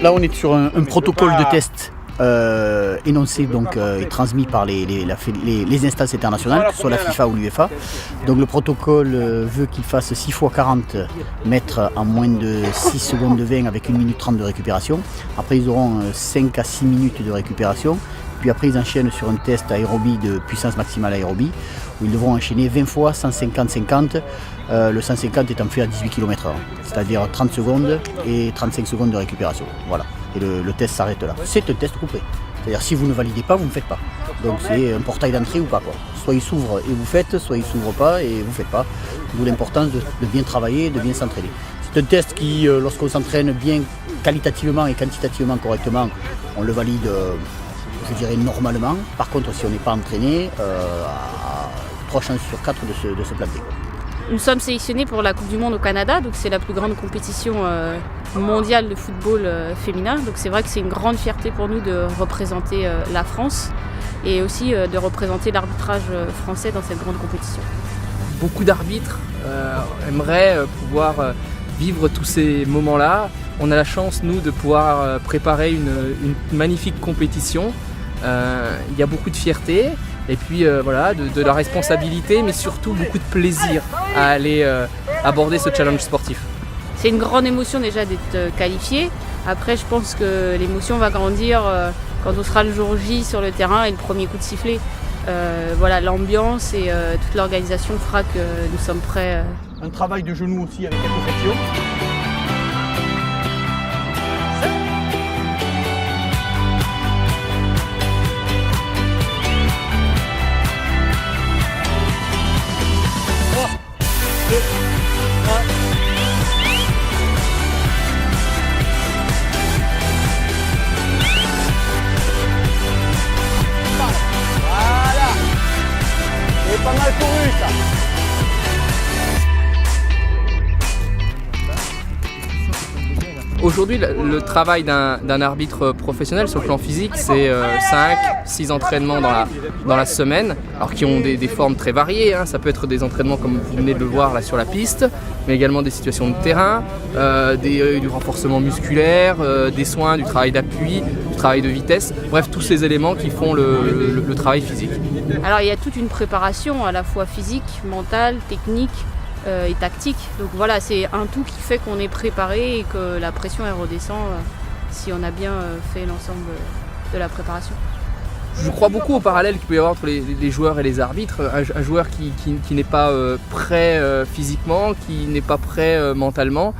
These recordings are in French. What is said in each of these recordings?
Là, on est sur un protocole de test énoncé et transmis par les instances internationales, que ce soit la FIFA ou l'UEFA. Donc le protocole veut qu'il fasse 6 x 40 mètres en moins de 6 secondes de 20 avec 1 minute 30 de récupération. Après, ils auront 5 à 6 minutes de récupération. Puis après, ils enchaînent sur un test aérobie de puissance maximale aérobie, où ils devront enchaîner 20 fois 150-50, le 150 étant fait à 18 km/h, c'est-à-dire 30 secondes et 35 secondes de récupération. Voilà. Et le test s'arrête là. C'est un test coupé. C'est-à-dire si vous ne validez pas, vous ne faites pas. Donc c'est un portail d'entrée ou pas, quoi. Soit il s'ouvre et vous faites, soit il ne s'ouvre pas et vous ne faites pas. D'où l'importance de bien travailler, de bien s'entraîner. C'est un test qui, lorsqu'on s'entraîne bien qualitativement et quantitativement correctement, on le valide, je dirais, normalement. Par contre, si on n'est pas entraîné, 3 chances sur 4 de se planter. Nous sommes sélectionnés pour la Coupe du Monde au Canada, donc c'est la plus grande compétition mondiale de football féminin. Donc c'est vrai que c'est une grande fierté pour nous de représenter la France et aussi de représenter l'arbitrage français dans cette grande compétition. Beaucoup d'arbitres aimeraient pouvoir vivre tous ces moments-là. On a la chance, nous, de pouvoir préparer une magnifique compétition. Il y a beaucoup de fierté. Et puis voilà, de la responsabilité, mais surtout beaucoup de plaisir à aller aborder ce challenge sportif. C'est une grande émotion déjà d'être qualifié. Après, je pense que l'émotion va grandir quand on sera le jour J sur le terrain et le premier coup de sifflet. Voilà, l'ambiance et toute l'organisation fera que nous sommes prêts. Un travail de genou aussi avec quelques flexions. Pas mal couru ça. Aujourd'hui, le travail d'un arbitre professionnel sur le plan physique, c'est 5-6 entraînements dans la semaine, alors qui ont des formes très variées. Hein. Ça peut être des entraînements comme vous venez de le voir là sur la piste, mais également des situations de terrain, du renforcement musculaire, des soins, du travail d'appui, du travail de vitesse, bref, tous ces éléments qui font le travail physique. Alors il y a toute une préparation à la fois physique, mentale, technique et tactique. Donc voilà, c'est un tout qui fait qu'on est préparé et que la pression elle redescend si on a bien fait l'ensemble de la préparation. Je crois beaucoup au parallèle qu'il peut y avoir entre les joueurs et les arbitres. Un joueur qui n'est pas prêt physiquement, qui n'est pas prêt mentalement,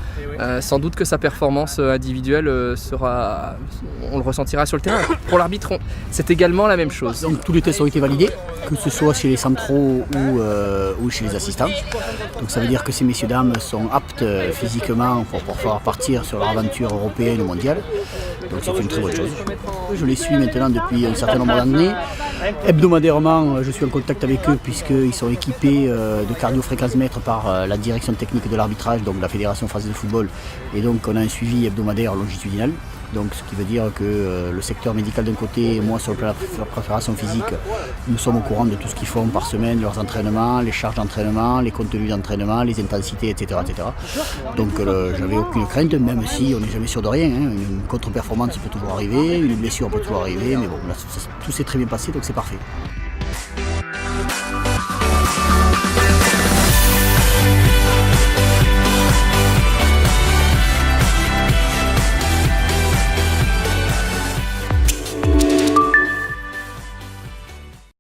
sans doute que sa performance individuelle on le ressentira sur le terrain. Pour l'arbitre, c'est également la même chose. Donc tous les tests ont été validés, que ce soit chez les centraux ou chez les assistants. Donc ça veut dire que ces messieurs-dames sont aptes physiquement pour pouvoir partir sur leur aventure européenne ou mondiale. Donc c'est une très bonne chose. Je les suis maintenant depuis un certain nombre d'années. Hebdomadairement, je suis en contact avec eux puisqu'ils sont équipés de cardio-fréquence-mètre par la direction technique de l'arbitrage, donc la Fédération française de football. Et donc on a un suivi hebdomadaire longitudinal. Donc ce qui veut dire que le secteur médical d'un côté et moi sur le plan de la préparation physique, nous sommes au courant de tout ce qu'ils font par semaine, leurs entraînements, les charges d'entraînement, les contenus d'entraînement, les intensités, etc. Donc j'avais aucune crainte, même si on n'est jamais sûr de rien. Hein. Une contre-performance peut toujours arriver, une blessure peut toujours arriver, mais bon, là, tout s'est très bien passé, donc c'est parfait.